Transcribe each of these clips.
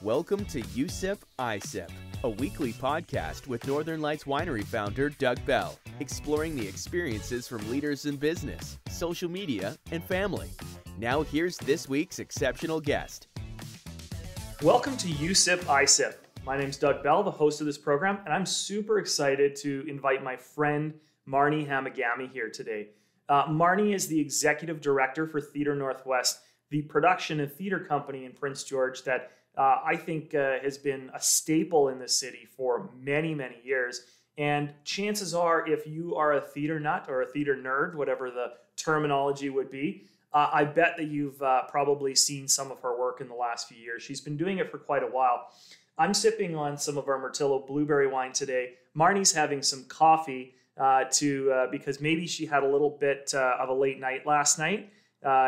Welcome to You Sip, I Sip, a weekly podcast with Northern Lights Winery founder Doug Bell, exploring the experiences from leaders in business, social media, and family. Now here's this week's exceptional guest. Welcome to You Sip, I Sip. My name's Doug Bell, the host of this program, and I'm super excited to invite my friend Marnie Hamagami here today. Marnie is the executive director for Theatre NorthWest, the production and theater company in Prince George that I think has been a staple in the city for many, many years. And chances are, if you are a theater nut or a theater nerd, whatever the terminology would be, I bet that you've probably seen some of her work in the last few years. She's been doing it for quite a while. I'm sipping on some of our Myrtillo blueberry wine today. Marnie's having some coffee because maybe she had a little bit of a late night last night.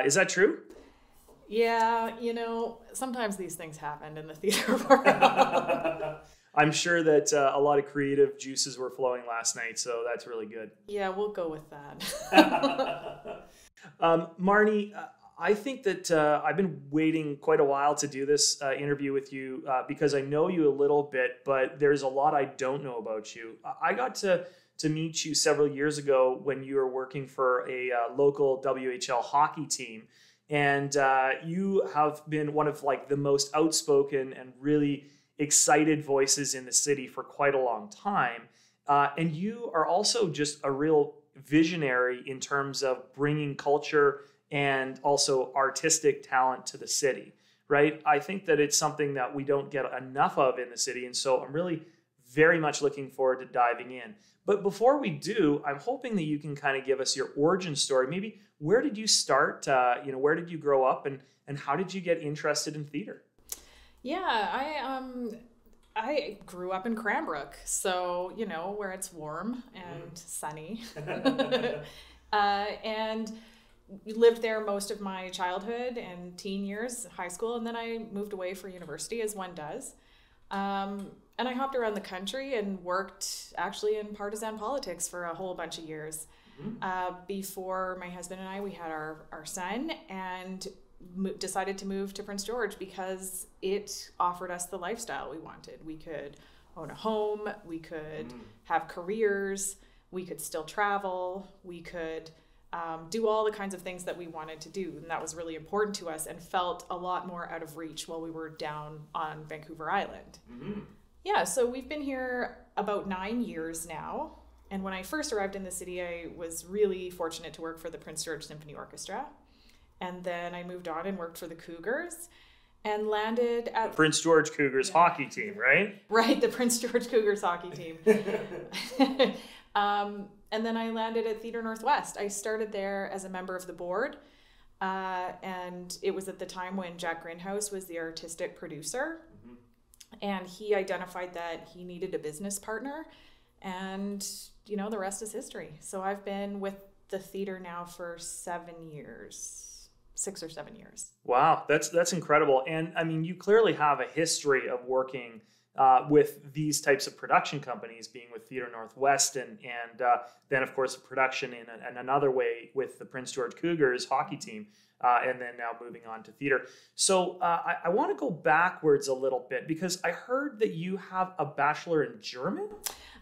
Is that true? Yeah, sometimes these things happen in the theater world. I'm sure that a lot of creative juices were flowing last night, so that's really good. Yeah, we'll go with that. Marnie, I think that I've been waiting quite a while to do this interview with you because I know you a little bit, but there's a lot I don't know about you. I got to meet you several years ago when you were working for a local WHL hockey team. And you have been one of the most outspoken and really excited voices in the city for quite a long time. And you are also just a real visionary in terms of bringing culture and also artistic talent to the city, right? I think that it's something that we don't get enough of in the city. And so I'm really very much looking forward to diving in. But before we do, I'm hoping that you can kind of give us your origin story. Maybe where did you start? Where did you grow up, and how did you get interested in theater? Yeah, I grew up in Cranbrook, so where it's warm and sunny, and lived there most of my childhood and teen years, high school, and then I moved away for university, as one does. And I hopped around the country and worked actually in partisan politics for a whole bunch of years. Before my husband and I, we had our son and decided to move to Prince George because it offered us the lifestyle we wanted. We could own a home, we could have careers, we could still travel, we could do all the kinds of things that we wanted to do. And that was really important to us and felt a lot more out of reach while we were down on Vancouver Island. Yeah, so we've been here about 9 years now. And when I first arrived in the city, I was really fortunate to work for the Prince George Symphony Orchestra. And then I moved on and worked for the Cougars and landed at... The Prince George Cougars hockey team, right? Right, the Prince George Cougars hockey team. And then I landed at Theatre NorthWest. I started there as a member of the board. And it was at the time when Jack Greenhouse was the artistic producer. And he identified that he needed a business partner. And, the rest is history. So I've been with the theater now for 7 years, 6 or 7 years. Wow, that's incredible. And I mean, you clearly have a history of working with these types of production companies, being with Theatre NorthWest and then, of course, production in another way with the Prince George Cougars hockey team. And then now moving on to theater. So I want to go backwards a little bit because I heard that you have a bachelor in German.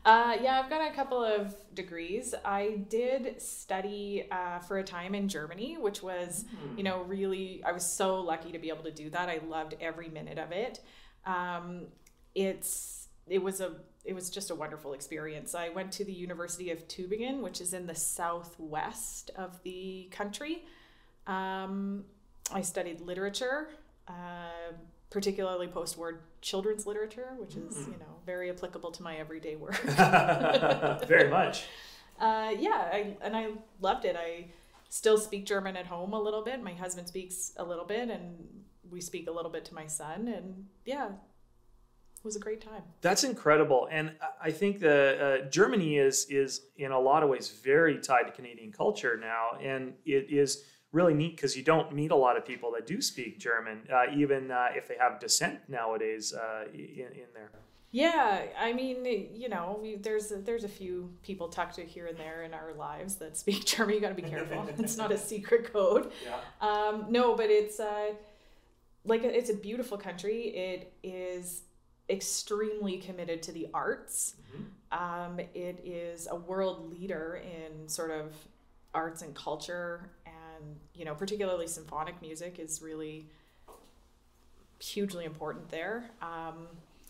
Yeah, I've got a couple of degrees. I did study for a time in Germany, which was, really, I was so lucky to be able to do that. I loved every minute of it. It was just a wonderful experience. I went to the University of Tübingen, which is in the southwest of the country. I studied literature, particularly post-war children's literature, which is, very applicable to my everyday work. Very much. I loved it. I still speak German at home a little bit. My husband speaks a little bit, and we speak a little bit to my son. And yeah, it was a great time. That's incredible. And I think Germany is in a lot of ways very tied to Canadian culture now. And it is really neat because you don't meet a lot of people that do speak German, even if they have descent nowadays in there. Yeah, I mean, there's a few people tucked here and there in our lives that speak German. You got to be careful. It's not a secret code. Yeah. No, but it's like, it's a beautiful country. It is extremely committed to the arts. It is a world leader in sort of arts and culture, and, you know, particularly symphonic music is really hugely important there.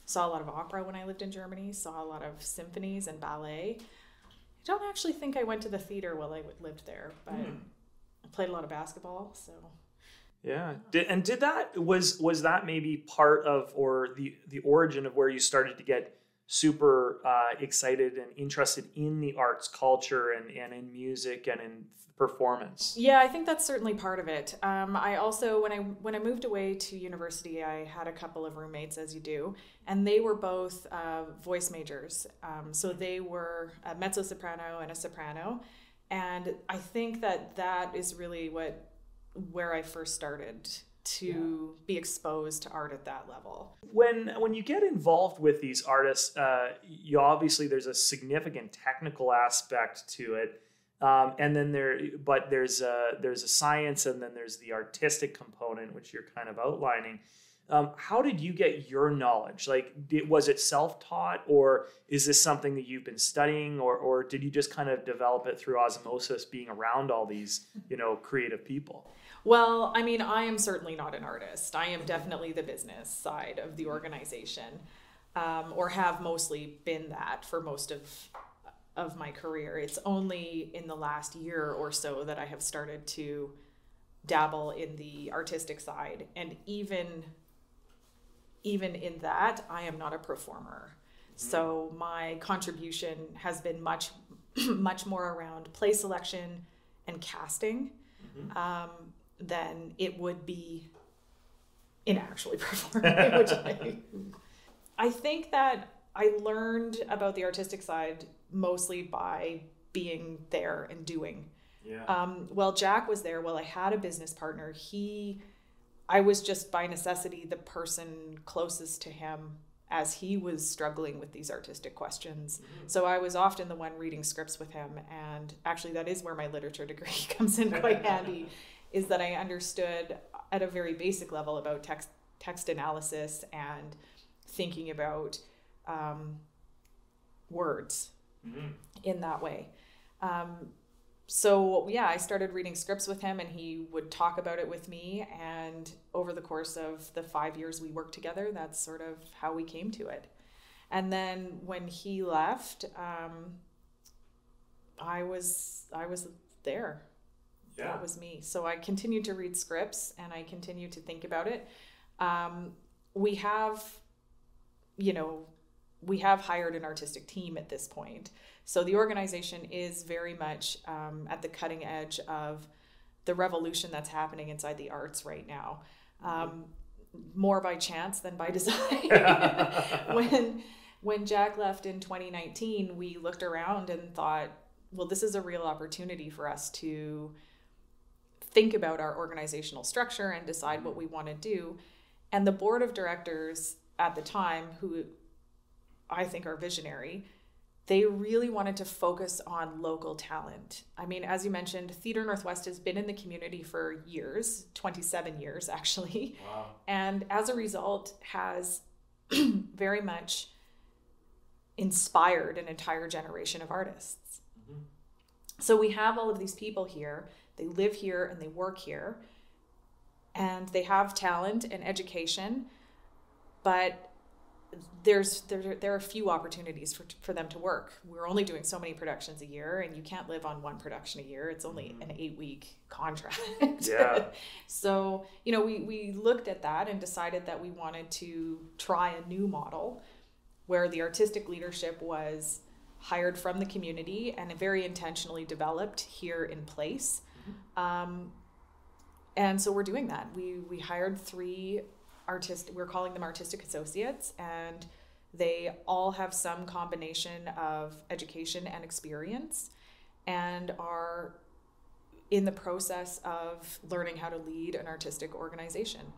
Saw a lot of opera when I lived in Germany, saw a lot of symphonies and ballet. I don't actually think I went to the theater while I lived there, but I played a lot of basketball, so. Yeah. Did that, was that maybe part of, or the origin of where you started to get super excited and interested in the arts, culture, and in music and in performance? Yeah, I think that's certainly part of it. I also, when I moved away to university, I had a couple of roommates, as you do, and they were both voice majors. So they were a mezzo-soprano and a soprano, and I think that is really where I first started to be exposed to art at that level. When you get involved with these artists, you obviously, there's a significant technical aspect to it, and then there's a science, and then there's the artistic component, which you're kind of outlining. How did you get your knowledge? Like, was it self-taught, or is this something that you've been studying, or did you just kind of develop it through osmosis, being around all these, you know, creative people? Well, I mean, I am certainly not an artist. I am definitely the business side of the organization, or have mostly been that for most of my career. It's only in the last year or so that I have started to dabble in the artistic side, and even in that, I am not a performer. So my contribution has been much more around play selection and casting than it would be in actually performing, which I think that I learned about the artistic side mostly by being there and doing. Yeah. While Jack was there, while I had a business partner, I was just by necessity the person closest to him as he was struggling with these artistic questions. So I was often the one reading scripts with him, and actually that is where my literature degree comes in quite handy, is that I understood at a very basic level about text analysis and thinking about words in that way. So yeah, I started reading scripts with him, and he would talk about it with me. And over the course of the 5 years we worked together, that's sort of how we came to it. And then when he left, I was there. Yeah. That was me. So I continued to read scripts, and I continued to think about it. We have hired an artistic team at this point. So the organization is very much at the cutting edge of the revolution that's happening inside the arts right now. More by chance than by design. When Jack left in 2019, we looked around and thought, well, this is a real opportunity for us to think about our organizational structure and decide what we want to do. And the board of directors at the time, who I think are visionary, they really wanted to focus on local talent. I mean, as you mentioned, Theatre NorthWest has been in the community for years, 27 years actually. Wow. And as a result has very much inspired an entire generation of artists. So we have all of these people here, they live here and they work here, and they have talent and education, but there are few opportunities for them to work. We're only doing so many productions a year, and you can't live on one production a year. It's only an 8-week contract. Yeah. So, we looked at that and decided that we wanted to try a new model where the artistic leadership was hired from the community and very intentionally developed here in place. And so we're doing that. We hired 3 we're calling them artistic associates, and they all have some combination of education and experience and are in the process of learning how to lead an artistic organization.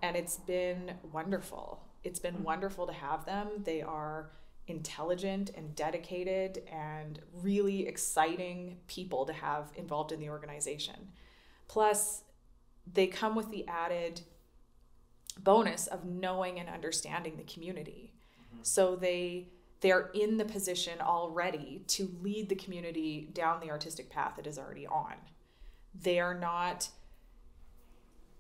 And it's been wonderful. It's been wonderful to have them. They are intelligent and dedicated and really exciting people to have involved in the organization. Plus, they come with the added bonus of knowing and understanding the community. So they're in the position already to lead the community down the artistic path it is already on. They are not,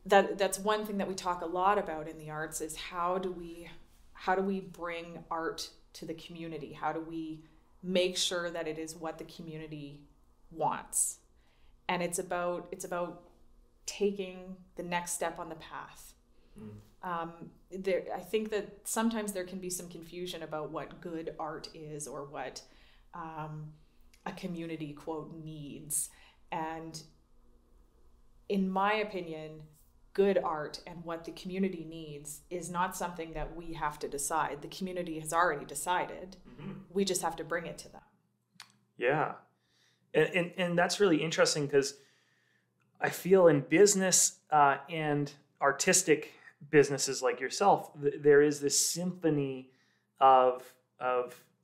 that's one thing that we talk a lot about in the arts, is how do we bring art to the community? How do we make sure that it is what the community wants? And it's about taking the next step on the path. I think that sometimes there can be some confusion about what good art is, or what a community, quote, needs. And in my opinion, good art and what the community needs is not something that we have to decide. The community has already decided. We just have to bring it to them. Yeah. And that's really interesting, because I feel in business and artistic businesses like yourself, there is this symphony of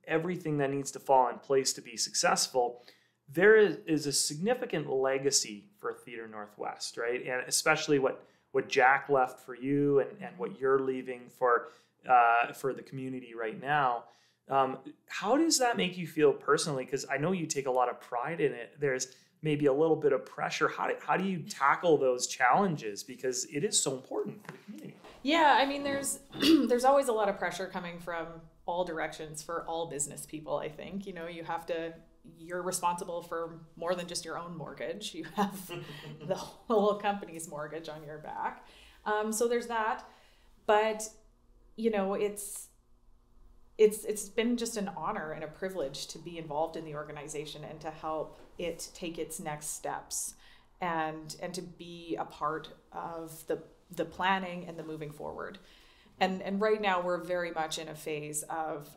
everything that needs to fall in place to be successful. There is a significant legacy for Theatre Northwest, right? And especially what Jack left for you, and what you're leaving for the community right now. How does that make you feel personally? Because I know you take a lot of pride in it. There's maybe a little bit of pressure. How do you tackle those challenges? Because it is so important for the community. Yeah, I mean, there's always a lot of pressure coming from all directions for all business people, I think. You're responsible for more than just your own mortgage. You have the whole company's mortgage on your back. So there's that. But, it's been just an honor and a privilege to be involved in the organization and to help it take its next steps, and to be a part of the planning and the moving forward. And right now we're very much in a phase of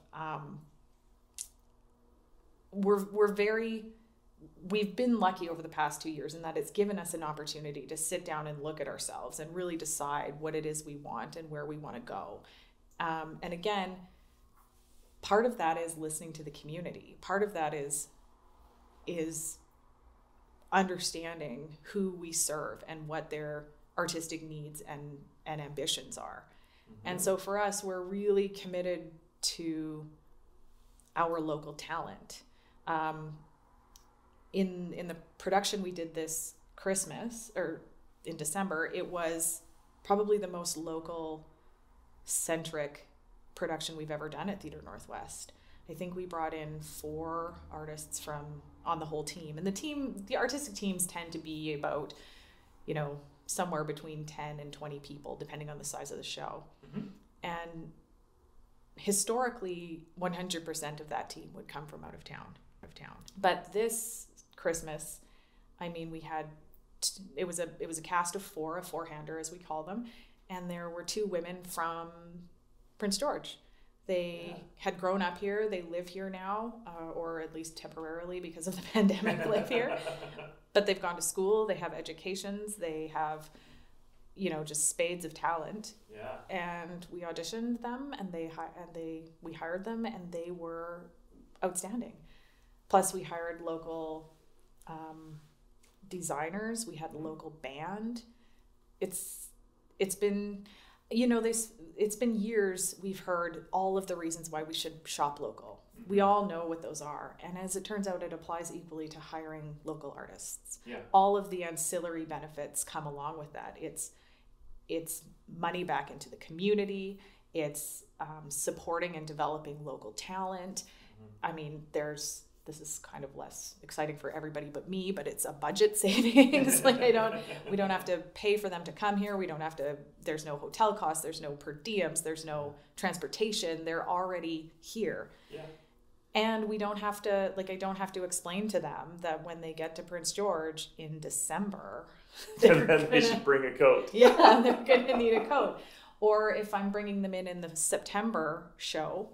we've been lucky over the past 2 years in that it's given us an opportunity to sit down and look at ourselves and really decide what it is we want and where we want to go. And again, part of that is listening to the community. Part of that is understanding who we serve and what their artistic needs and ambitions are. And so for us, we're really committed to our local talent. In the production we did this Christmas, or in December, it was probably the most local centric production we've ever done at Theatre Northwest. I think we brought in 4 artists on the whole team. And the artistic teams tend to be about, somewhere between 10 and 20 people, depending on the size of the show. And historically, 100% of that team would come from out of town. But this Christmas, I mean, we had, it was a cast of 4, a four-hander as we call them, and there were 2 women from Prince George. They had grown up here. They live here now, or at least temporarily because of the pandemic live here. But they've gone to school. They have educations. They have, just spades of talent. Yeah. And we auditioned them, and we hired them, and they were outstanding. Plus, we hired local designers. We had a local band. It's been. It's been years we've heard all of the reasons why we should shop local. We all know what those are. And as it turns out, it applies equally to hiring local artists. Yeah. All of the ancillary benefits come along with that. It's money back into the community. It's supporting and developing local talent. I mean, this is kind of less exciting for everybody but me, but it's a budget savings. We don't have to pay for them to come here. There's no hotel costs, there's no per diems, there's no transportation. They're already here. Yeah. And we don't have to, I don't have to explain to them that when they get to Prince George in December, they should bring a coat. Yeah, they're going to need a coat. Or if I'm bringing them in the September show,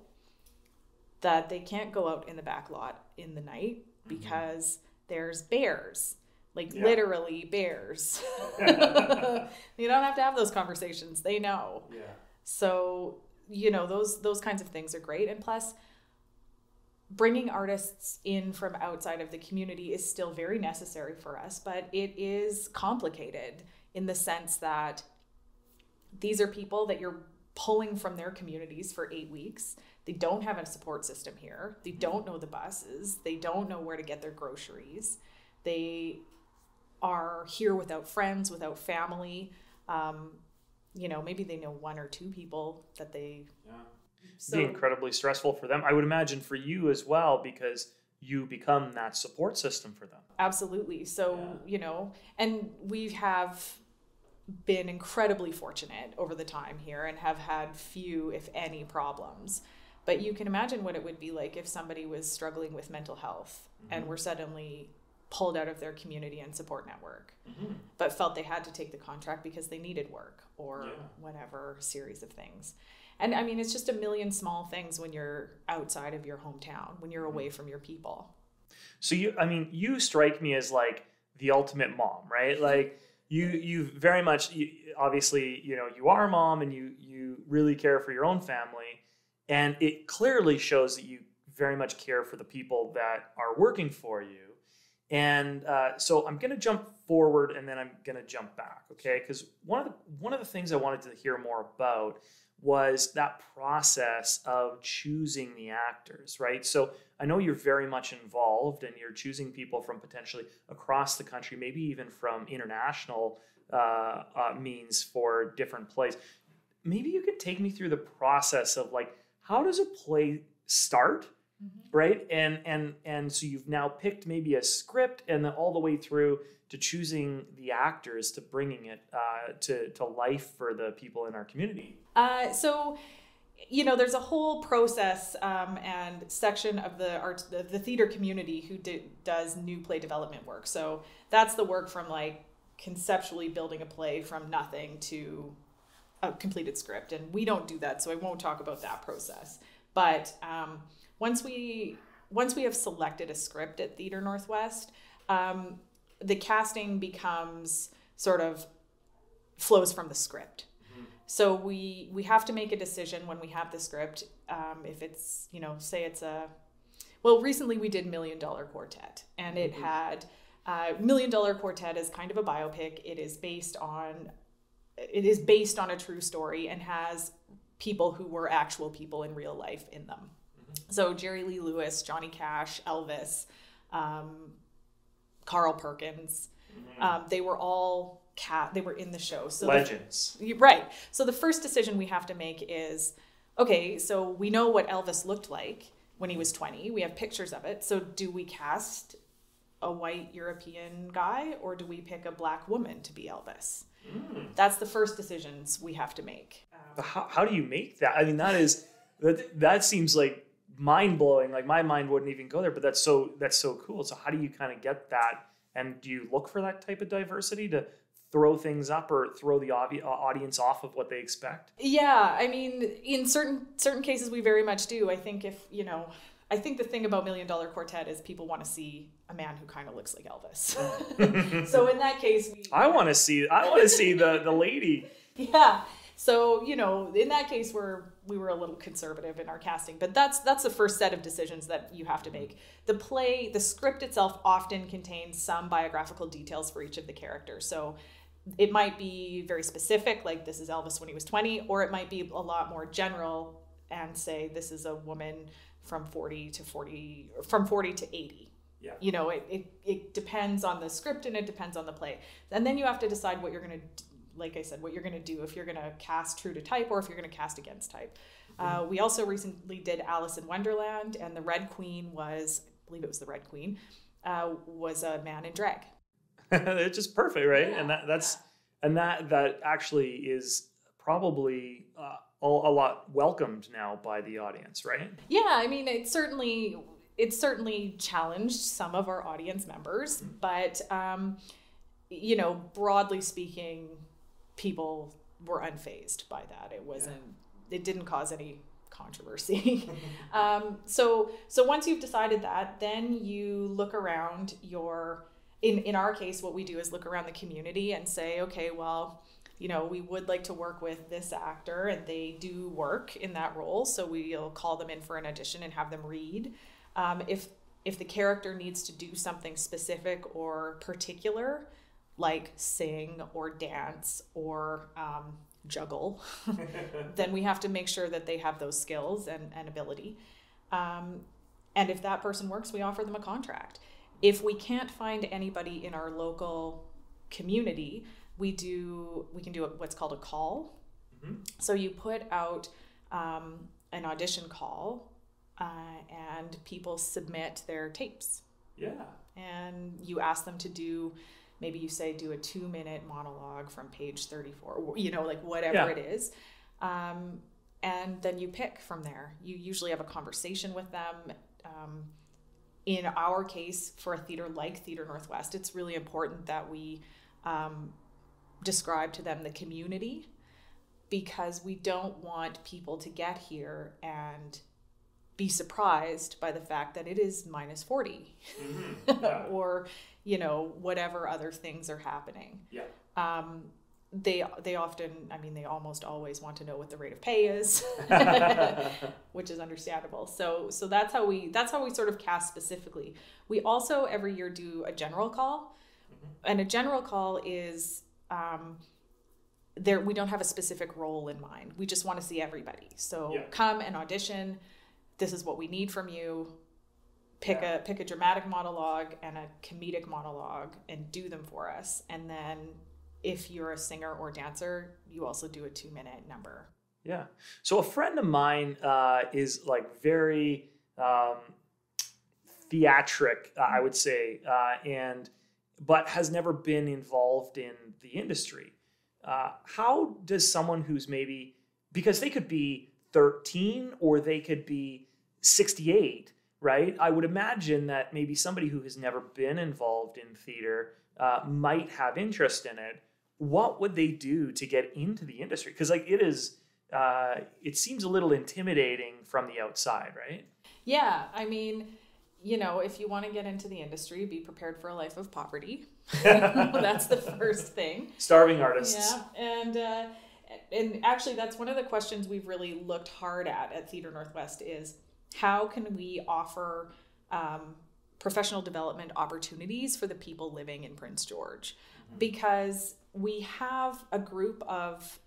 that they can't go out in the back lot in the night because there's bears, literally bears. You don't have to have those conversations. They know. Yeah. So, those kinds of things are great. And plus, bringing artists in from outside of the community is still very necessary for us, but it is complicated in the sense that These are people that you're pulling from their communities for 8 weeks. They don't have a support system here. They don't know the buses. They don't know where to get their groceries. They are here without friends, without family. Maybe they know 1 or 2 people that they... Yeah. Be incredibly stressful for them. I would imagine for you as well, because you become that support system for them. Absolutely. So, and we have been incredibly fortunate over the time here and have had few, if any, problems. But you can imagine what it would be like if somebody was struggling with mental health and were suddenly pulled out of their community and support network, but felt they had to take the contract because they needed work or whatever series of things. And I mean, it's just a million small things when you're outside of your hometown, when you're away from your people. So you strike me as like the ultimate mom, right? Like you very much, obviously, you are a mom and you really care for your own family. And it clearly shows that you very much care for the people that are working for you. And so I'm going to jump forward and then I'm going to jump back, okay? Because one of the things I wanted to hear more about was that process of choosing the actors, right? So I know you're very much involved and you're choosing people from potentially across the country, maybe even from international means for different plays. Maybe you could take me through the process of like, how does a play start, right? And so you've now picked maybe a script and then all the way through to choosing the actors to bringing it to life for the people in our community. There's a whole process and section of the theater community who does new play development work. So that's the work from like conceptually building a play from nothing to a completed script. And we don't do that, so I won't talk about that process. But once we have selected a script at Theatre NorthWest, the casting becomes sort of flows from the script. So we have to make a decision when we have the script. If it's, say it's recently we did $1 Million Quartet, and it had $1 Million Quartet is kind of a biopic. It is based on a true story and has people who were actual people in real life in them. So Jerry Lee Lewis, Johnny Cash, Elvis, Carl Perkins, they were all they were in the show. So legends. Right. So the first decision we have to make is, okay, so we know what Elvis looked like when he was 20. We have pictures of it. So do we cast a white European guy or do we pick a black woman to be Elvis? That's the first decisions we have to make. How do you make that? I mean, that seems like mind-blowing. Like my mind wouldn't even go there, but that's so cool. So how do you kind of get that? And do you look for that type of diversity to throw things up or throw the audience off of what they expect? Yeah, I mean, in certain cases we very much do. I think I think the thing about $1 Million Quartet is people want to see a man who kind of looks like Elvis. So in that case, I want to see the lady. Yeah. So, in that case, we were a little conservative in our casting, but that's the first set of decisions that you have to make. The script itself often contains some biographical details for each of the characters. So it might be very specific, like this is Elvis when he was 20, or it might be a lot more general and say this is a woman from 40 to 80. Yeah. It depends on the script and it depends on the play. And then you have to decide what you're going to, like I said, what you're going to do, if you're going to cast true to type or if you're going to cast against type. We also recently did Alice in Wonderland, and the Red Queen was, I believe it was the Red Queen, was a man in drag. It's just perfect, right? Yeah. And that actually is probably a lot welcomed now by the audience, right? Yeah, I mean, it certainly challenged some of our audience members, but broadly speaking, people were unfazed by that. It didn't cause any controversy. So once you've decided that, then you look around in our case, what we do is look around the community and say, okay, well, we would like to work with this actor and they do work in that role. So we'll call them in for an audition and have them read. If the character needs to do something specific or particular, like sing or dance or juggle, then we have to make sure that they have those skills and ability. And if that person works, we offer them a contract. If we can't find anybody in our local community, we can do what's called a call. So you put out an audition call, and people submit their tapes. Yeah. And you ask them to do, maybe you say do a 2-minute monologue from page 34, you know, like whatever it is. And then you pick from there. You usually have a conversation with them. In our case, for a theater like Theater Northwest, it's really important that we describe to them the community, because we don't want people to get here and be surprised by the fact that it is minus 40 or, you know, whatever other things are happening. They often, I mean, they almost always want to know what the rate of pay is, which is understandable. So that's how we sort of cast specifically. We also every year do a general call, and a general call is we don't have a specific role in mind. We just want to see everybody. So come and audition. This is what we need from you. Pick a dramatic monologue and a comedic monologue and do them for us. And then if you're a singer or dancer, you also do a 2-minute number. Yeah. So a friend of mine is like very theatric, I would say, but has never been involved in the industry. How does someone who's maybe, because they could be 13 or they could be 68, right? I would imagine that maybe somebody who has never been involved in theater might have interest in it. What would they do to get into the industry? Because like it seems a little intimidating from the outside, right? Yeah. I mean, you know, if you want to get into the industry, be prepared for a life of poverty. That's the first thing. Starving artists. Yeah. And actually that's one of the questions we've really looked hard at Theater Northwest is how can we offer professional development opportunities for the people living in Prince George? Because we have a group of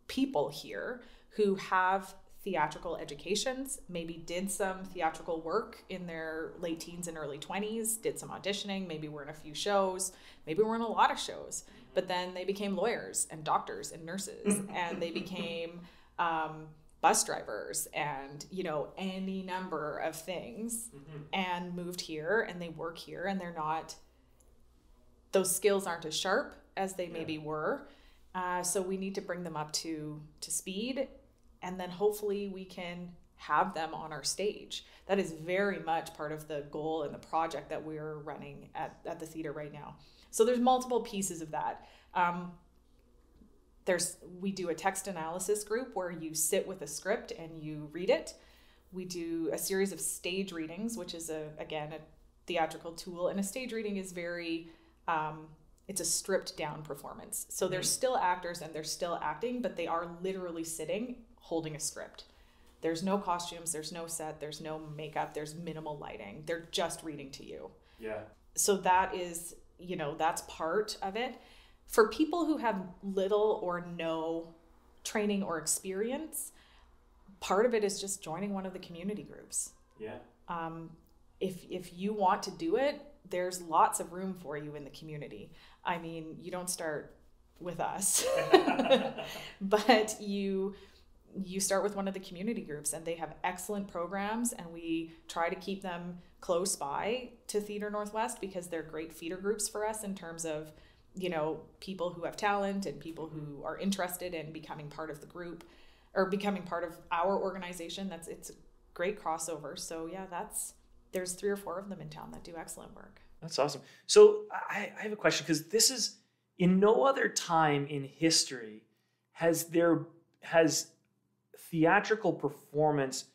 people here who have theatrical educations, maybe did some theatrical work in their late teens and early 20s, did some auditioning, maybe were in a few shows, maybe were in a lot of shows, but then they became lawyers and doctors and nurses, and they became bus drivers and, you know, any number of things, and moved here and they work here, and those skills aren't as sharp as they maybe were. So we need to bring them up to speed, and then hopefully we can have them on our stage. That is very much part of the goal and the project that we're running at the theater right now. So there's multiple pieces of that. We do a text analysis group where you sit with a script and you read it. We do a series of stage readings, which is again a theatrical tool, and a stage reading is very it's a stripped down performance. So they're still actors and they're still acting, but they are literally sitting holding a script. There's no costumes, there's no set, there's no makeup, there's minimal lighting. They're just reading to you. Yeah. So that is, you know, that's part of it. For people who have little or no training or experience, part of it is just joining one of the community groups. Yeah. If you want to do it, there's lots of room for you in the community. I mean, you don't start with us, but you start with one of the community groups, and they have excellent programs, and we try to keep them close by to Theater Northwest because they're great feeder groups for us in terms of, you know, people who have talent and people who are interested in becoming part of the group or becoming part of our organization. It's a great crossover. So yeah, there's 3 or 4 of them in town that do excellent work. That's awesome. So I have a question, because this is, in no other time in history has theatrical performance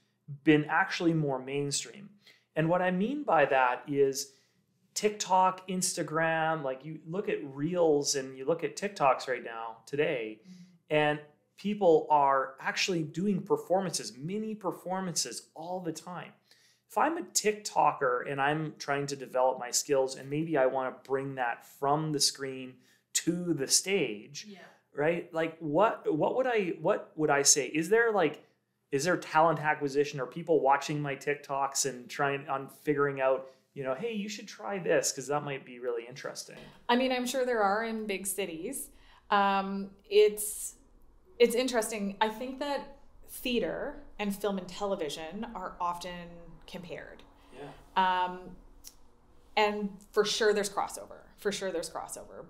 been actually more mainstream. And what I mean by that is TikTok, Instagram, like you look at Reels and you look at TikToks right now today, and people are actually doing performances, mini performances all the time. If I'm a TikToker and I'm trying to develop my skills, and maybe I want to bring that from the screen to the stage, right? Like what would I say? Is there talent acquisition or people watching my TikToks and trying on figuring out, hey, you should try this because that might be really interesting? I mean, I'm sure there are in big cities. It's interesting. I think that theater and film and television are often compared. Yeah. And for sure there's crossover.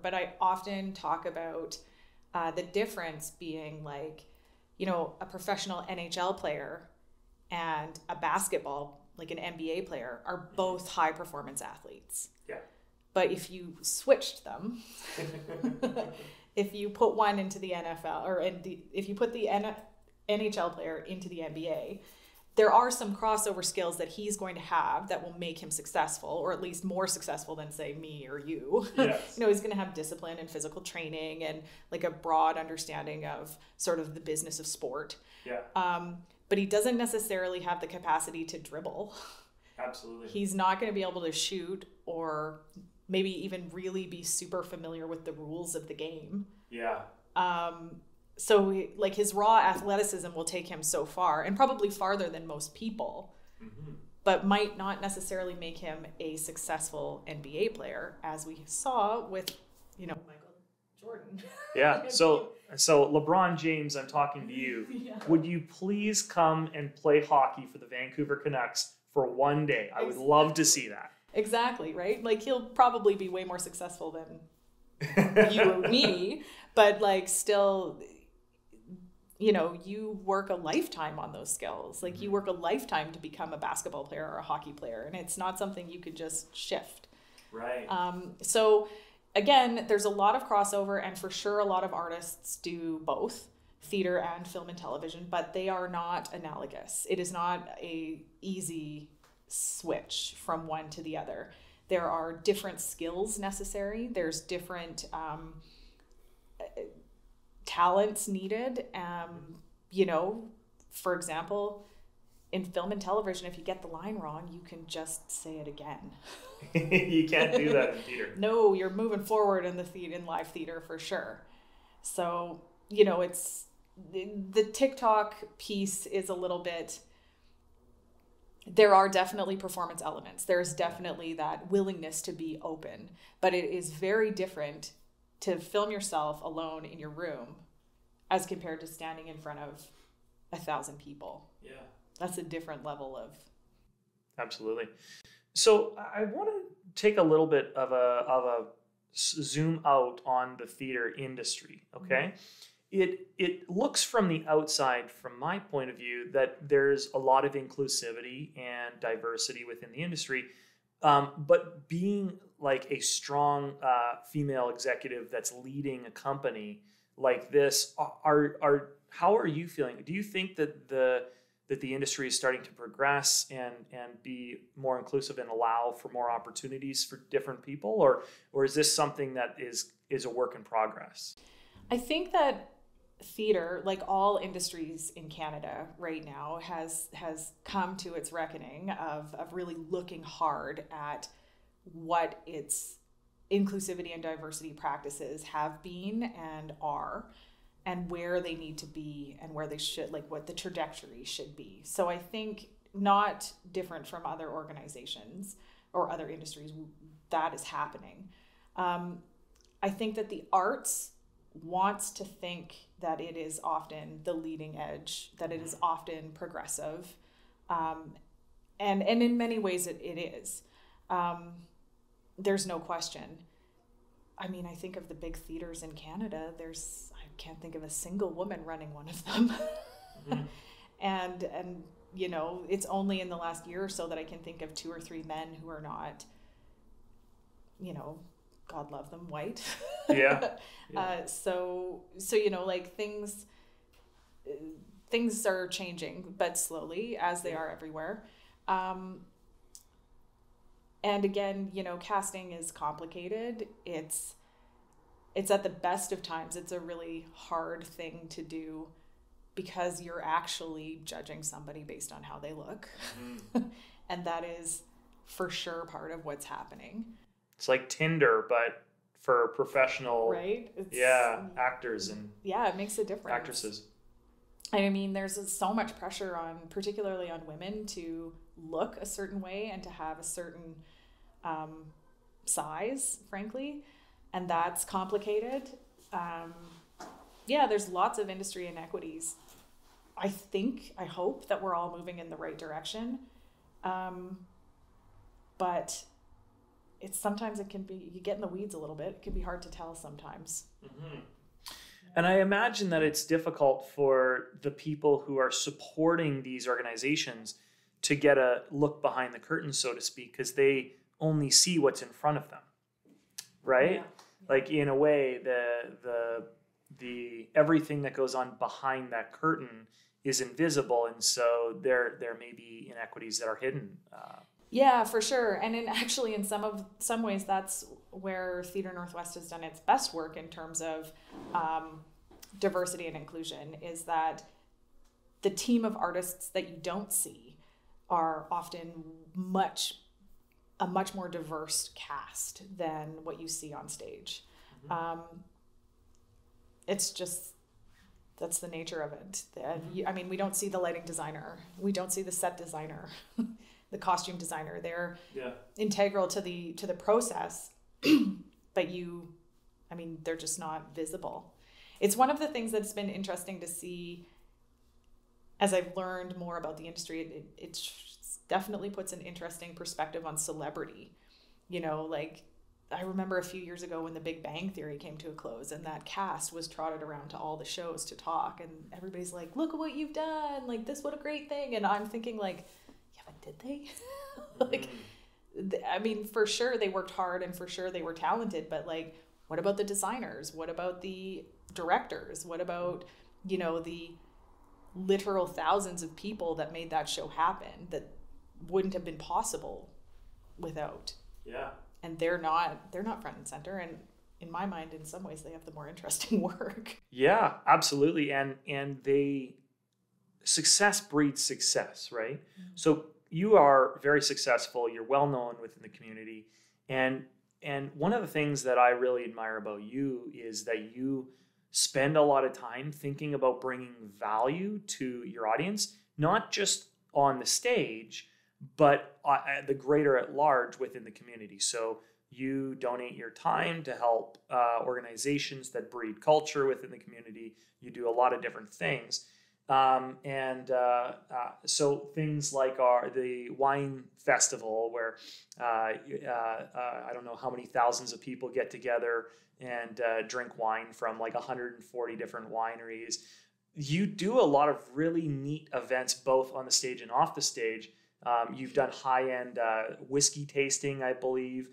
But I often talk about the difference being like, a professional NHL player and a basketball, like an NBA player, are both high performance athletes. Yeah. But if you switched them, if you put one into the NFL if you put the NHL player into the NBA, there are some crossover skills that he's going to have that will make him successful, or at least more successful than, say, me or you. Yes. He's going to have discipline and physical training and like a broad understanding of sort of the business of sport. Yeah. But he doesn't necessarily have the capacity to dribble. Absolutely. He's not going to be able to shoot or maybe even really be super familiar with the rules of the game. Yeah. So like his raw athleticism will take him so far, and probably farther than most people, but might not necessarily make him a successful NBA player, as we saw with, Michael Jordan. Yeah. So LeBron James, I'm talking to you. Yeah. Would you please come and play hockey for the Vancouver Canucks for one day? I would love to see that. Exactly, right? Like he'll probably be way more successful than you or me, but like still, you work a lifetime on those skills. Like you work a lifetime to become a basketball player or a hockey player, and it's not something you could just shift. Right. So again, there's a lot of crossover, and for sure a lot of artists do both theater and film and television, but they are not analogous. It is not a easy switch from one to the other. There are different skills necessary. There's different talents needed. For example, in film and television, if you get the line wrong, you can just say it again. You can't do that in theater. No, you're moving forward in in live theater for sure. So, it's the TikTok piece is a little bit, there are definitely performance elements. There's definitely that willingness to be open, but it is very different to film yourself alone in your room as compared to standing in front of 1,000 people. Yeah. That's a different level of. Absolutely. So I want to take a little bit of a zoom out on the theater industry. Okay. Mm-hmm. It looks from the outside, from my point of view, that there's a lot of inclusivity and diversity within the industry. But being like a strong female executive that's leading a company like this, how are you feeling? Do you think that the industry is starting to progress and be more inclusive and allow for more opportunities for different people, or is this something that is a work in progress? I think that theater, like all industries in Canada right now, has come to its reckoning of really looking hard at what its inclusivity and diversity practices have been and are, and where they need to be and where they should, like what the trajectory should be. So I think not different from other organizations or other industries, that is happening. I think that the arts wants to think that it is often the leading edge, that it is often progressive. And in many ways it is. There's no question. I mean, I think of the big theaters in Canada, I can't think of a single woman running one of them. Mm-hmm. And it's only in the last year or so that I can think of 2 or 3 men who are not, God love them, white. Yeah. So like things are changing, but slowly, as they are everywhere. And again, casting is complicated. It's at the best of times, it's a really hard thing to do because you're actually judging somebody based on how they look. Mm. And that is for sure part of what's happening. It's like Tinder, but for professional, right? actors and it makes a difference. Actresses. I mean, there's so much pressure on, particularly on women, to look a certain way and to have a certain size, frankly, and that's complicated. There's lots of industry inequities. I hope that we're all moving in the right direction. But sometimes it can be, you get in the weeds a little bit. It can be hard to tell sometimes. Mm-hmm. And I imagine that it's difficult for the people who are supporting these organizations to get a look behind the curtain, so to speak, because they only see what's in front of them, right? Yeah. Like in a way, the everything that goes on behind that curtain is invisible, and so there may be inequities that are hidden. Yeah, for sure. And in some ways, that's where Theatre Northwest has done its best work in terms of diversity and inclusion, is that the team of artists that you don't see are often a much more diverse cast than what you see on stage. Mm-hmm. It's just, that's the nature of it. I mean, we don't see the lighting designer. We don't see the set designer. The costume designer. They're integral to the process, but they're just not visible. It's one of the things that's been interesting to see as I've learned more about the industry. It definitely puts an interesting perspective on celebrity. Like I remember a few years ago when The Big Bang Theory came to a close and that cast was trotted around to all the shows to talk, and everybody's like, look at what you've done. Like this, what a great thing. And I'm thinking like, did they? For sure they worked hard and for sure they were talented, but like, what about the designers? What about the directors? What about, the literal thousands of people that made that show happen that wouldn't have been possible without? Yeah. And they're not front and center. And in my mind, in some ways, they have the more interesting work. Yeah, absolutely. And success breeds success, right? Mm-hmm. So you are very successful. You're well known within the community. And one of the things that I really admire about you is that you spend a lot of time thinking about bringing value to your audience, not just on the stage, but the greater at large within the community. So you donate your time to help organizations that breed culture within the community. You do a lot of different things. So things like the wine festival where I don't know how many thousands of people get together and drink wine from like 140 different wineries. You do a lot of really neat events both on the stage and off the stage. You've done high-end whiskey tasting, I believe.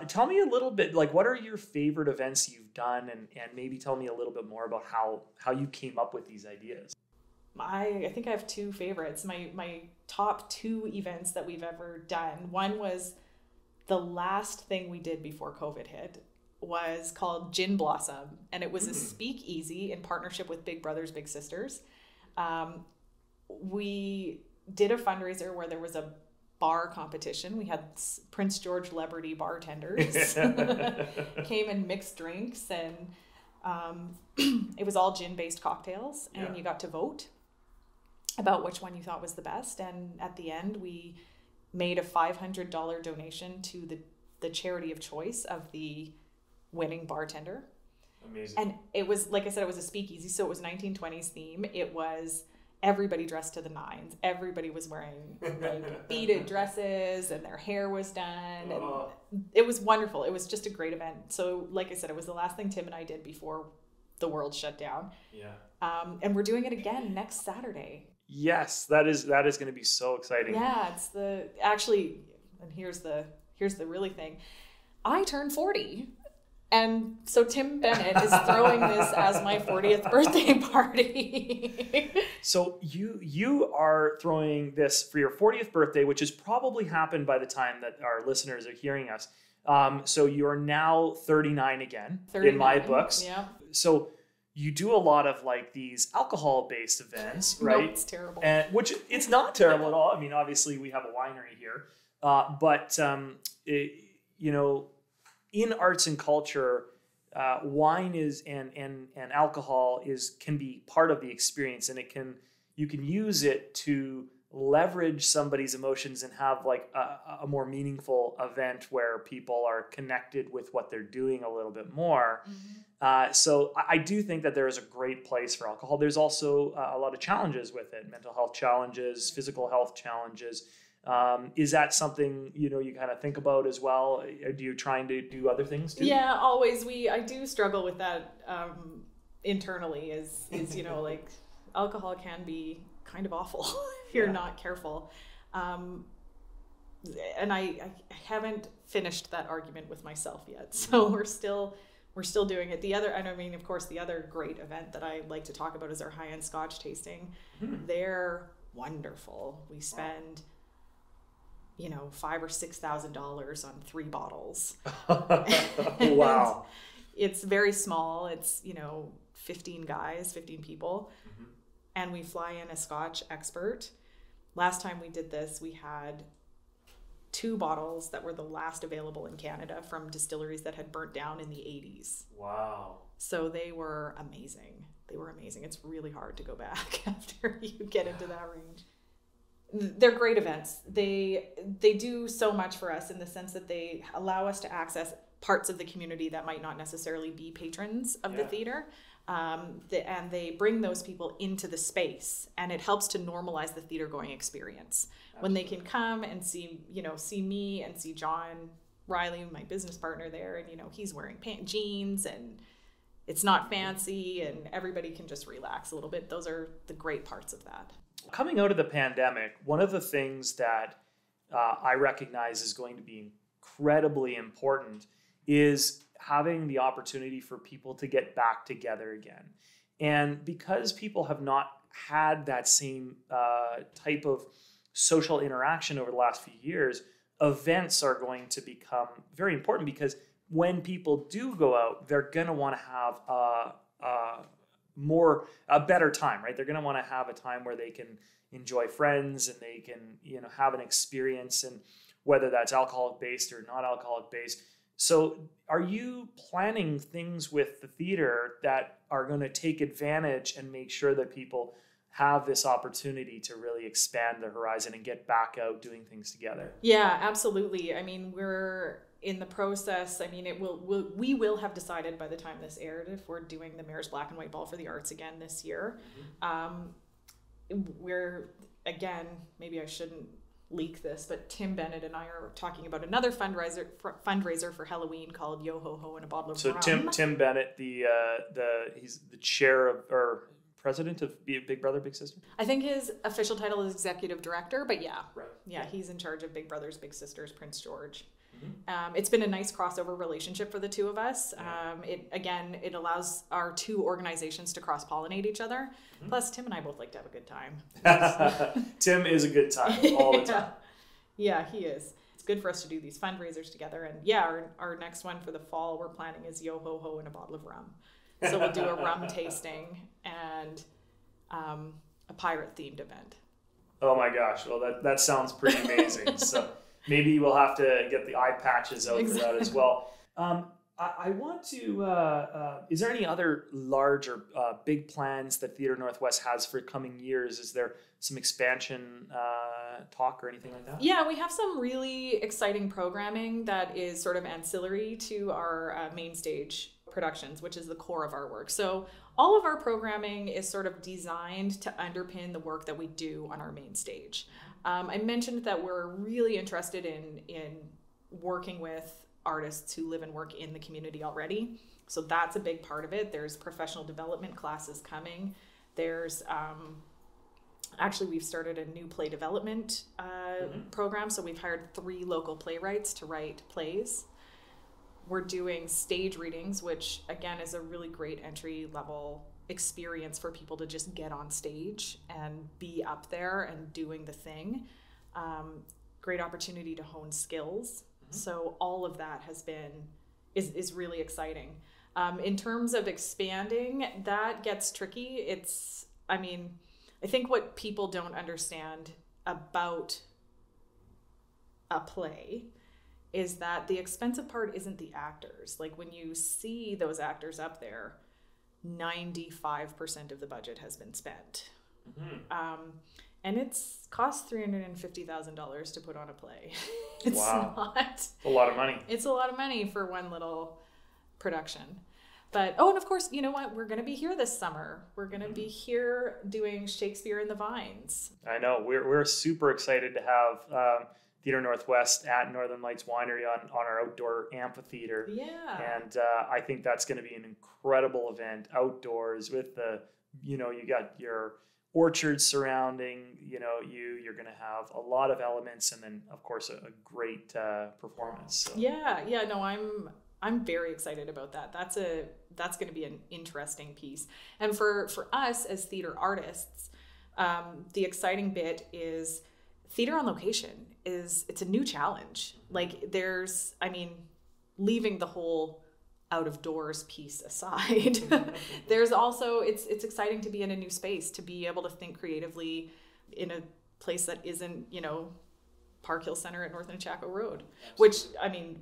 Tell me a little bit, like, what are your favorite events you've done, and maybe tell me a little bit more about how you came up with these ideas. I think I have two favorites. My top two events that we've ever done. One was the last thing we did before COVID hit, was called Gin Blossom, and it was a speakeasy in partnership with Big Brothers Big Sisters. We did a fundraiser where there was a bar competition. We had Prince George celebrity bartenders came and mixed drinks, and it was all gin-based cocktails, and you got to vote about which one you thought was the best. And at the end, we made a $500 donation to the charity of choice of the winning bartender. Amazing. And it was, like I said, it was a speakeasy, so it was 1920s theme. It was everybody dressed to the nines. Everybody was wearing like beaded dresses, and their hair was done. And it was wonderful. It was just a great event. So like I said, it was the last thing Tim and I did before the world shut down. Yeah. And we're doing it again next Saturday. Yes, that is going to be so exciting. Yeah, it's and here's the really thing. I turned 40. And so Tim Bennett is throwing this as my 40th birthday party. So you are throwing this for your 40th birthday, which has probably happened by the time that our listeners are hearing us. So you are now 39 again 39, in my books. Yeah. So you do a lot of like these alcohol-based events, right? No, it's terrible. Which it's not terrible at all. I mean, obviously we have a winery here, but in arts and culture, wine is and alcohol can be part of the experience, and you can use it to leverage somebody's emotions and have like a more meaningful event where people are connected with what they're doing a little bit more. So I do think that there is a great place for alcohol. There's also a lot of challenges with it, mental health challenges, physical health challenges. Is that something, you kind of think about as well? Are you trying to do other things too? Yeah, always. I do struggle with that internally is like alcohol can be kind of awful if you're not careful. And I haven't finished that argument with myself yet. So we're still doing it. Of course, the other great event that I like to talk about is our high-end Scotch tasting. They're wonderful. We spend $5,000 or $6,000 on 3 bottles. Wow. It's very small. It's 15 people. And we fly in a Scotch expert. Last time we did this, we had 2 bottles that were the last available in Canada from distilleries that had burnt down in the 80s. Wow. So they were amazing. It's really hard to go back after you get into that range. They're great events. They do so much for us in the sense that they allow us to access parts of the community that might not necessarily be patrons of the theater. And they bring those people into the space, and it helps to normalize the theater going experience. Absolutely. When they can come and see me and see John Riley, my business partner there, and he's wearing jeans and it's not fancy and everybody can just relax a little bit. Those are the great parts of that. Coming out of the pandemic, one of the things that I recognize is going to be incredibly important is having the opportunity for people to get back together again. And because people have not had that same type of social interaction over the last few years, events are going to become very important, because when people do go out, they're going to want to have a better time, right? They're going to want to have a time where they can enjoy friends and they can, have an experience, and whether that's alcoholic based or not alcoholic based. So are you planning things with the theater that are going to take advantage and make sure that people have this opportunity to really expand their horizon and get back out doing things together? Yeah, absolutely. We're in the process. We will have decided by the time this aired if we're doing the Mayor's Black and White Ball for the Arts again this year. We're, again, maybe I shouldn't leak this, but Tim Bennett and I are talking about another fundraiser for Halloween called Yo Ho Ho and a Bottle of Rum. So Tim Bennett, he's the chair of, or president of Big Brother Big Sister? I think his official title is executive director, but yeah. Right. Yeah, he's in charge of Big Brothers Big Sisters, Prince George. It's been a nice crossover relationship for the two of us. It allows our 2 organizations to cross-pollinate each other. Plus, Tim and I both like to have a good time. Tim is a good time all the time. Yeah, he is. It's good for us to do these fundraisers together. And yeah, our next one for the fall we're planning is Yo Ho Ho and a Bottle of Rum. So we'll do a rum tasting and a pirate-themed event. Oh my gosh! Well, that sounds pretty amazing. So maybe we'll have to get the eye patches out for that as well. I want to. Is there any other large or big plans that Theatre Northwest has for coming years? Is there some expansion talk or anything like that? Yeah, we have some really exciting programming that is sort of ancillary to our main stage productions, which is the core of our work. So all of our programming is sort of designed to underpin the work that we do on our main stage. I mentioned that we're really interested in working with artists who live and work in the community already. So that's a big part of it. There's professional development classes coming. There's actually, we've started a new play development program. So we've hired 3 local playwrights to write plays. We're doing stage readings, which again is a really great entry level experience for people to just get on stage and be up there and doing the thing. Great opportunity to hone skills. So all of that is really exciting. In terms of expanding, that gets tricky. I think what people don't understand about a play is that the expensive part isn't the actors. Like when you see those actors up there, 95% of the budget has been spent. And it's cost $350,000 to put on a play. It's not a lot of money. It's a lot of money for one little production. But, and of course, you know what? We're going to be here this summer. We're going to be here doing Shakespeare in the Vines. I know. We're super excited to have Theatre NorthWest at Northern Lights Winery on our outdoor amphitheater. Yeah. And I think that's going to be an incredible event outdoors with you got your orchard surrounding, you're going to have a lot of elements and then, of course, a great performance. So. Yeah. No, I'm very excited about that. That's going to be an interesting piece. And for us as theater artists, the exciting bit is theater on location it's a new challenge. Like leaving the whole out of doors piece aside, there's also, it's exciting to be in a new space, to be able to think creatively in a place that isn't, Park Hill Center at North and Chaco Road, which,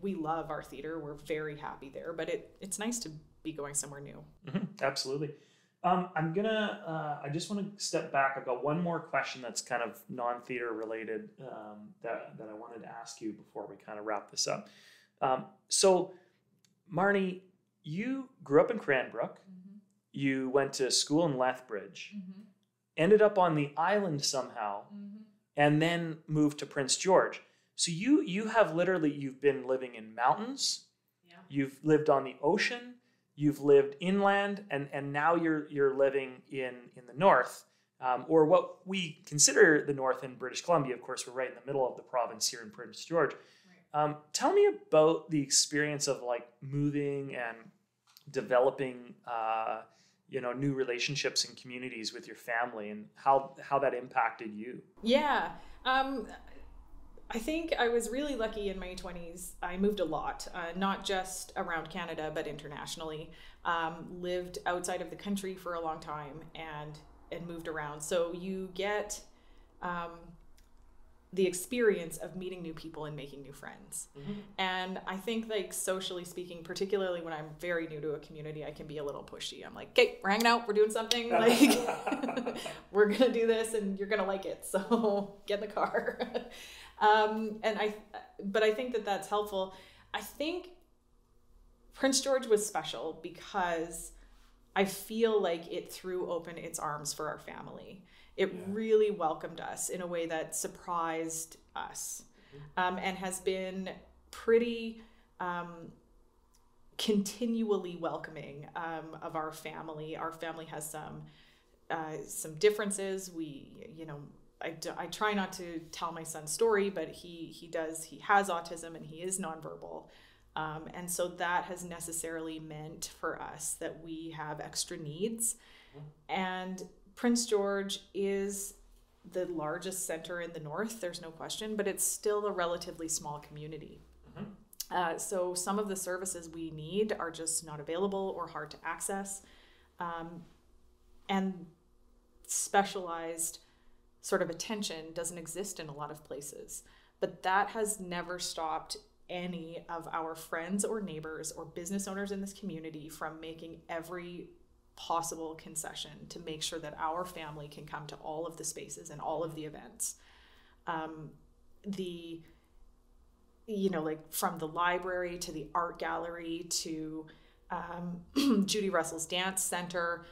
we love our theater. We're very happy there, but it's nice to be going somewhere new. Mm-hmm. Absolutely. I just want to step back. I've got one more question that's kind of non-theater related that I wanted to ask you before we kind of wrap this up. So Marnie, you grew up in Cranbrook. Mm-hmm. You went to school in Lethbridge, ended up on the island somehow, and then moved to Prince George. So you have you've been living in mountains, you've lived on the ocean, you've lived inland, and now you're living in the north, or what we consider the north in British Columbia. Of course, we're right in the middle of the province here in Prince George. Right. Tell me about the experience of moving and developing new relationships and communities with your family, and how that impacted you. Yeah. I think I was really lucky in my 20s. I moved a lot, not just around Canada, but internationally. Lived outside of the country for a long time and moved around. So you get the experience of meeting new people and making new friends. Mm-hmm. And I think socially speaking, particularly when I'm very new to a community, I can be a little pushy. I'm like, okay, we're hanging out, we're doing something, we're going to do this and you're going to like it. So get in the car. But I think that that's helpful. I think Prince George was special because I feel like it threw open its arms for our family. It really welcomed us in a way that surprised us, and has been pretty continually welcoming of our family. Our family has some differences. I try not to tell my son's story, but he has autism and he is nonverbal. And so that has necessarily meant for us that we have extra needs. And Prince George is the largest center in the north, there's no question, but it's still a relatively small community. Mm-hmm. So some of the services we need are just not available or hard to access. And specialized sort of attention doesn't exist in a lot of places. But that has never stopped any of our friends or neighbors or business owners in this community from making every possible concession to make sure that our family can come to all of the spaces and all of the events. From the library to the art gallery to Judy Russell's dance center,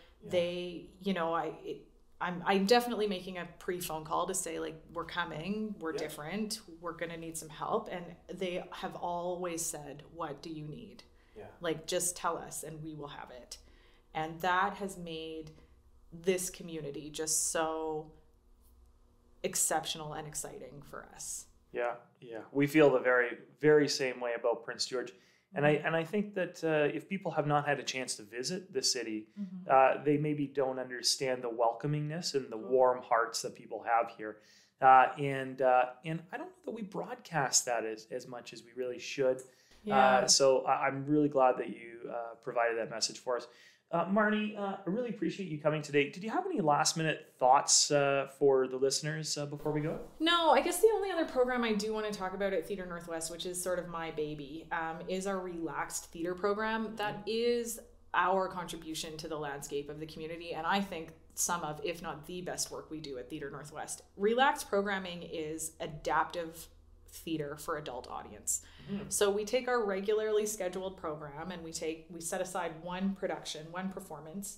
I'm definitely making a pre-phone call to say, we're coming, we're different, we're going to need some help. And they have always said, what do you need? Yeah. Just tell us and we will have it. And that has made this community just so exceptional and exciting for us. Yeah. We feel the very, very same way about Prince George. And I think that if people have not had a chance to visit the city, they maybe don't understand the welcomingness and the warm hearts that people have here. And I don't know that we broadcast that as much as we really should. Yeah. So I'm really glad that you provided that message for us. Marnie, I really appreciate you coming today. Did you have any last minute thoughts for the listeners before we go? No, I guess the only other program I do want to talk about at Theatre NorthWest, which is sort of my baby, is our relaxed theatre program. That is our contribution to the landscape of the community, and I think some of, if not the best work we do at Theatre NorthWest. Relaxed programming is adaptive theater for adult audience. So we take our regularly scheduled program and we set aside one production, one performance,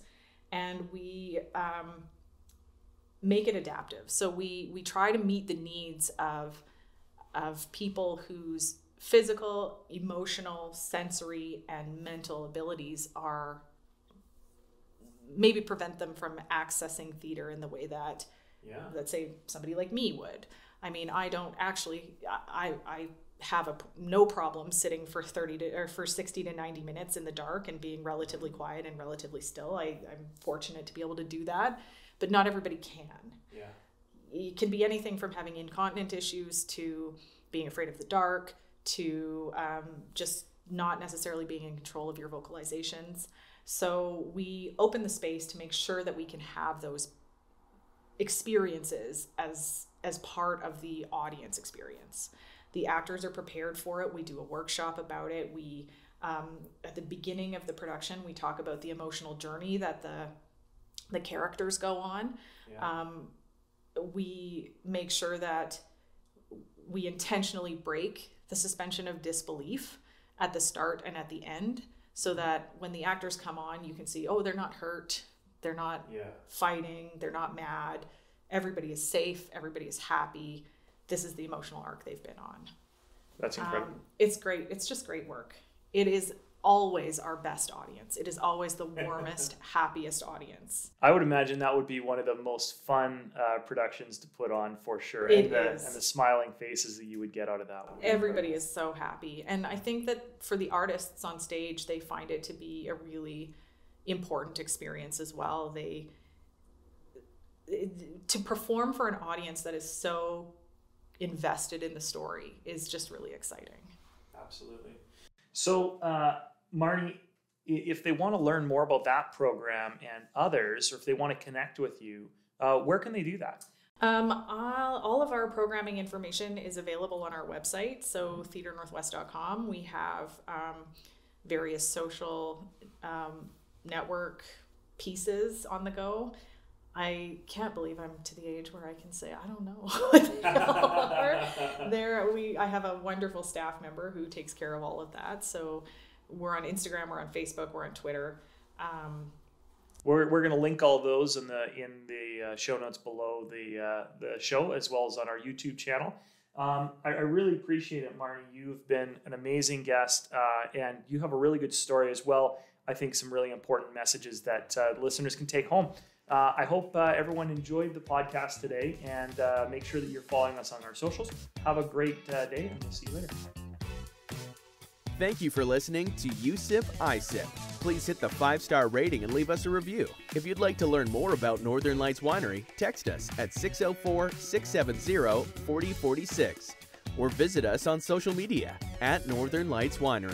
and we make it adaptive. So we try to meet the needs of people whose physical, emotional, sensory, and mental abilities are maybe prevent them from accessing theater in the way that, let's say, somebody like me would. I mean, I don't actually, I have no problem sitting for 60 to 90 minutes in the dark and being relatively quiet and relatively still. I'm fortunate to be able to do that, but not everybody can. Yeah. It can be anything from having incontinent issues to being afraid of the dark to just not necessarily being in control of your vocalizations. So we open the space to make sure that we can have those experiences as part of the audience experience. The actors are prepared for it. We do a workshop about it. We, at the beginning of the production, we talk about the emotional journey that the characters go on. Yeah. We make sure that we intentionally break the suspension of disbelief at the start and at the end, so that when the actors come on, you can see, oh, they're not hurt, they're not fighting, they're not mad. Everybody is safe, everybody is happy. This is the emotional arc they've been on. That's incredible. It's great. It's just great work. It is always our best audience. It is always the warmest, happiest audience. I would imagine that would be one of the most fun productions to put on for sure. It and is. And the smiling faces that you would get out of that one. Everybody is so happy. And I think that for the artists on stage, they find it to be a really important experience as well. To perform for an audience that is so invested in the story is just really exciting. Absolutely. So, Marnie, if they want to learn more about that program and others, or if they want to connect with you, where can they do that? All of our programming information is available on our website, so theatrenorthwest.com. We have various social network pieces on the go. I can't believe I'm to the age where I can say, I don't know. I have a wonderful staff member who takes care of all of that. So we're on Instagram, we're on Facebook, we're on Twitter. We're going to link all those in the show notes below the show, as well as on our YouTube channel. I really appreciate it, Marnie. You've been an amazing guest, and you have a really good story as well. I think some really important messages that listeners can take home. I hope everyone enjoyed the podcast today, and make sure that you're following us on our socials. Have a great day, and we'll see you later. Thank you for listening to You Sip, I Sip. Please hit the 5-star rating and leave us a review. If you'd like to learn more about Northern Lights Winery, text us at 604-670-4046 or visit us on social media at Northern Lights Winery.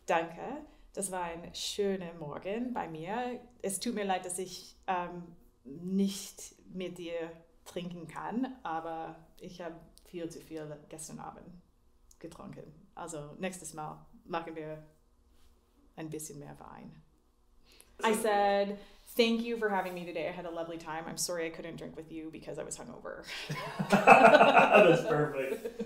Danke. Das war ein schöner Morgen bei mir. Es tut mir leid, dass ich nicht mit dir trinken kann, aber ich habe viel zu viel gestern Abend getrunken. Also nächstes Mal machen wir ein bisschen mehr Wein. I said, thank you for having me today. I had a lovely time. I'm sorry I couldn't drink with you because I was hungover. That's perfect.